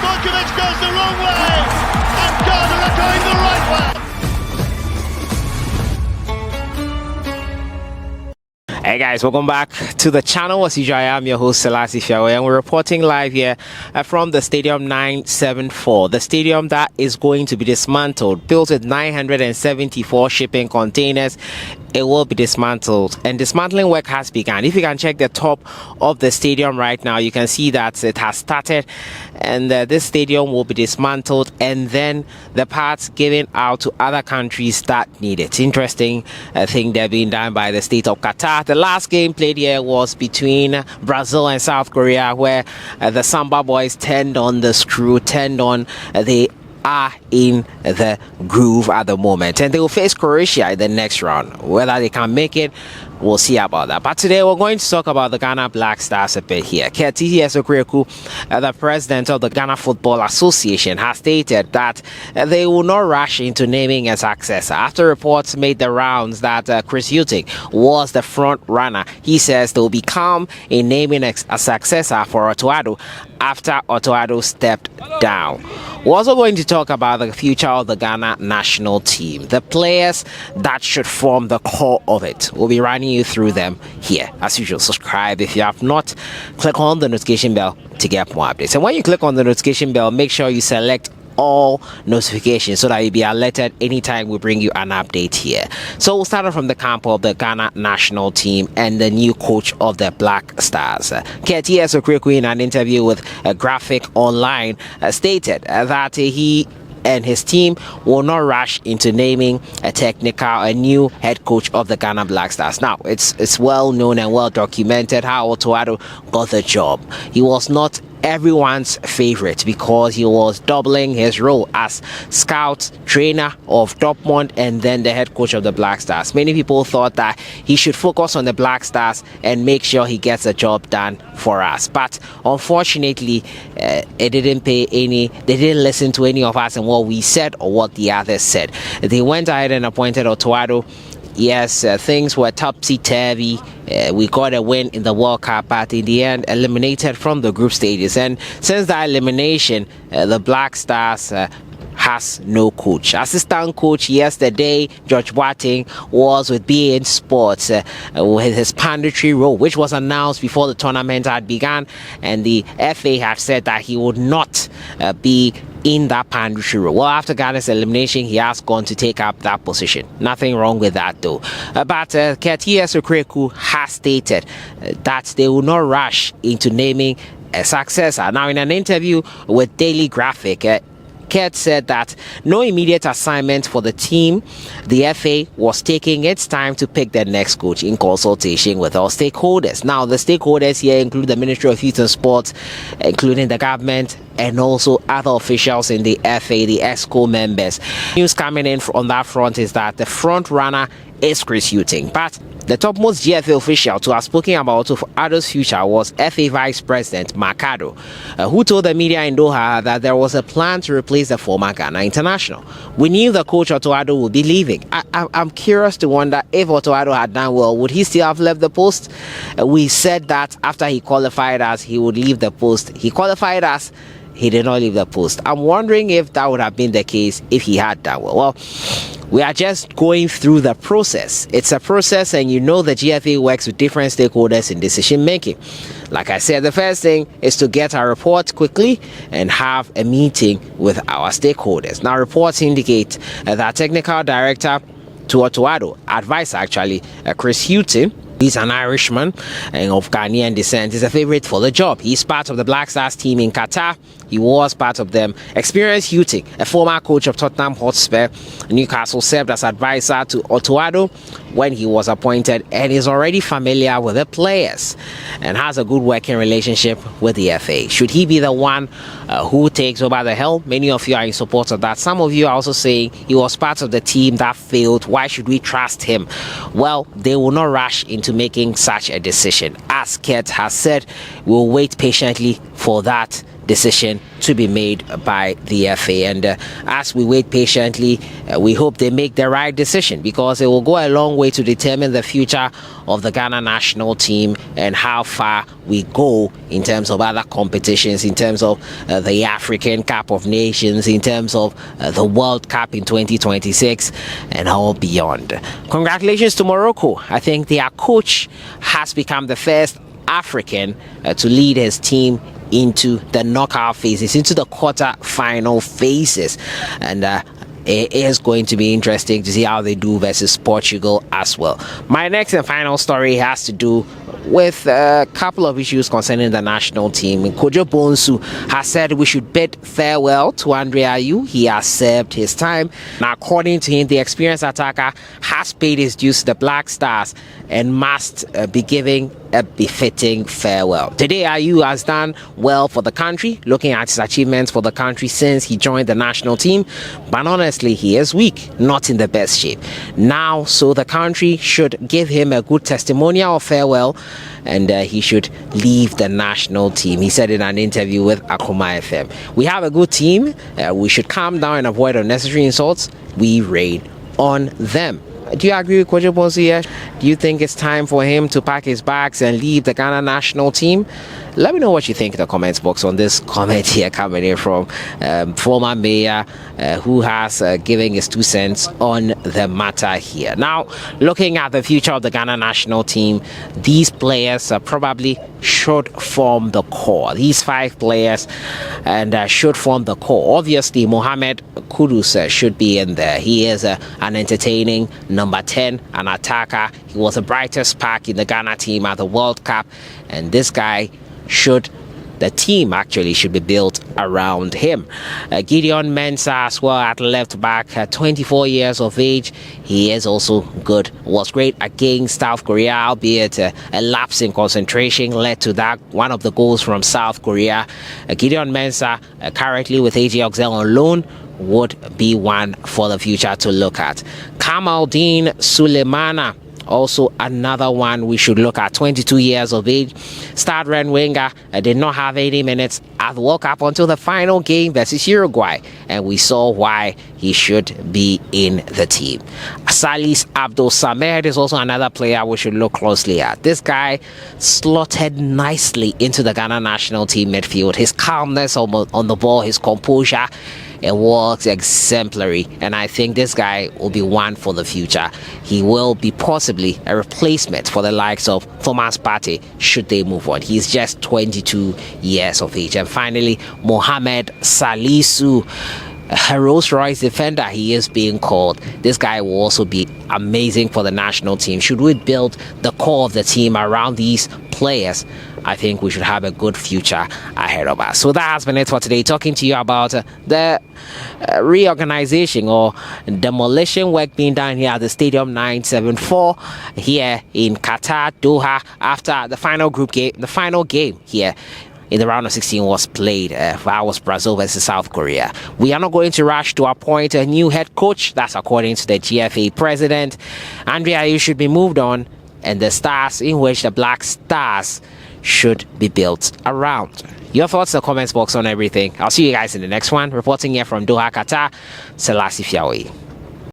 Stojkovic goes the wrong way, and Ghana are going the right way. Hey guys, welcome back to the channel. As usual, I am your host Sellssi, and we're reporting live here from the Stadium 974, the stadium that is going to be dismantled, built with 974 shipping containers. It will be dismantled, and dismantling work has begun. If you can check the top of the stadium right now, you can see that it has started, and this stadium will be dismantled, and then the parts given out to other countries that need it. Interesting thing they're being done by the state of Qatar. The last game played here was between Brazil and South Korea, where the Samba boys turned on the screw, turned on the are in the groove at the moment, and they will face Croatia in the next round. Whether they can make it, we'll see about that. But today we're going to talk about the Ghana Black Stars a bit here. TTS Okreku, the president of the Ghana Football Association, has stated that they will not rush into naming a successor. After reports made the rounds that Chris Hughton was the front runner, he says they will be calm in naming a successor for Otto Addo after Otto Addo stepped down. We're also going to talk about the future of the Ghana national team, the players that should form the core of it. We'll be running you through them here. As usual, subscribe if you have not. Click on the notification bell to get more updates. And when you click on the notification bell, make sure you select all notifications so that you'll be alerted anytime we bring you an update here. So we'll start off from the camp of the Ghana national team and the new coach of the Black Stars. KTS Okreku, in an interview with a Graphic Online, stated that he and his team will not rush into naming a new head coach of the Ghana Black Stars. Now, it's well known and well documented how Otto Addo got the job. He was not everyone's favorite because he was doubling his role as scout trainer of Dortmund and then the head coach of the Black Stars. Many people thought that he should focus on the Black Stars and make sure he gets the job done for us, but unfortunately it didn't pay any. They didn't listen to any of us and what we said or what the others said. They went ahead and appointed Otto Addo. Yes, things were topsy-turvy. We got a win in the World Cup, but in the end eliminated from the group stages. And since that elimination, the Black Stars has no coach. Assistant coach yesterday, George Boateng, was with beIN Sports with his pandatory role, which was announced before the tournament had begun, and the FA have said that he would not be in that pandatory role. Well, after Ghana's elimination, he has gone to take up that position. Nothing wrong with that though. But KTS Okreku has stated that they will not rush into naming a successor. Now, in an interview with Daily Graphic, Kurt said that no immediate assignment for the team. The FA was taking its time to pick the next coach in consultation with all stakeholders. Now, the stakeholders here include the Ministry of Youth and Sports, including the government, and also other officials in the FA, the ESCO members. News coming in on that front is that the front runner is Chris Hughton, but the topmost GFA official to have spoken about Otto Addo's future was FA Vice President Mercado, who told the media in Doha that there was a plan to replace the former Ghana international. We knew the coach Otto Addo would be leaving. I'm curious to wonder if Otto Addo had done well, would he still have left the post? We said that after he qualified us, he would leave the post. He qualified us. He did not leave the post. I'm wondering if that would have been the case if he had done well. Well, we are just going through the process. It's a process, and you know the GFA works with different stakeholders in decision making. Like I said, the first thing is to get our report quickly and have a meeting with our stakeholders. Now, reports indicate that technical director to Otto Addo, advisor actually, Chris Hughton, he's an Irishman and of Ghanaian descent. He's a favorite for the job. He's part of the Black Stars team in Qatar. He was part of them. Experienced Hughton, a former coach of Tottenham Hotspur, Newcastle, served as advisor to Otto Addo when he was appointed, and is already familiar with the players and has a good working relationship with the FA. Should he be the one who takes over the helm? Many of you are in support of that. Some of you are also saying he was part of the team that failed. Why should we trust him? Well, they will not rush into making such a decision. As Kurt has said, we'll wait patiently for that decision to be made by the FA. And as we wait patiently, we hope they make the right decision, because it will go a long way to determine the future of the Ghana national team and how far we go in terms of other competitions, in terms of the African Cup of Nations, in terms of the World Cup in 2026 and all beyond. Congratulations to Morocco. I think their coach has become the first African to lead his team into the knockout phases, into the quarter-final phases. And it is going to be interesting to see how they do versus Portugal as well. My next and final story has to do with a couple of issues concerning the national team. Kojo Bonsu has said we should bid farewell to Andre Ayew. He has served his time. Now, according to him, the experienced attacker has paid his dues to the Black Stars and must be giving a befitting farewell. Today, Ayew has done well for the country, looking at his achievements for the country since he joined the national team. But honestly, he is weak, not in the best shape. Now, so the country should give him a good testimonial of farewell, and he should leave the national team. He said in an interview with Akoma FM, "We have a good team. We should calm down and avoid unnecessary insults. We rain on them." Do you agree with Kojo Bonsu here? Do you think it's time for him to pack his bags and leave the Ghana national team? Let me know what you think in the comments box on this comment here coming in from former mayor who has given his 2 cents on the matter here. Now, looking at the future of the Ghana national team, these players probably should form the core. These 5 players and should form the core. Obviously, Mohamed Kudus should be in there. He is an entertaining number 10, an attacker. He was the brightest spark in the Ghana team at the World Cup, and this guy the team actually should be built around him. Gideon Mensah as well at left back, 24 years of age. He is also good. Was great against South Korea, albeit a lapse in concentration led to that one of the goals from South Korea. Gideon Mensah, currently with AG Oxel on loan, would be one for the future to look at. Kamaldeen Sulemana, also another one we should look at, 22 years of age. Start Ren Wenger did not have 80 minutes at the World Cup until the final game versus Uruguay, and we saw why he should be in the team. Salis Abdul Samed is also another player we should look closely at. This guy slotted nicely into the Ghana national team midfield. His calmness on the ball, his composure, it was exemplary, and I think this guy will be one for the future. He will be possibly a replacement for the likes of Thomas Partey should they move on. He's just 22 years of age. And finally, Mohamed Salisu, a Rolls-Royce defender he is being called. This guy will also be amazing for the national team. Should we build the core of the team around these players, I think we should have a good future ahead of us. So that has been it for today, talking to you about the reorganization or demolition work being done here at the Stadium 974 here in Qatar, Doha, after the final game here in the round of 16 was played. That was Brazil versus South Korea. We are not going to rush to appoint a new head coach. That's according to the GFA president. Andre Ayew should be moved on, and the stars in which the Black Stars should be built around. Your thoughts in the comments box on everything. I'll see you guys in the next one. Reporting here from Doha, Qatar, Sellssi.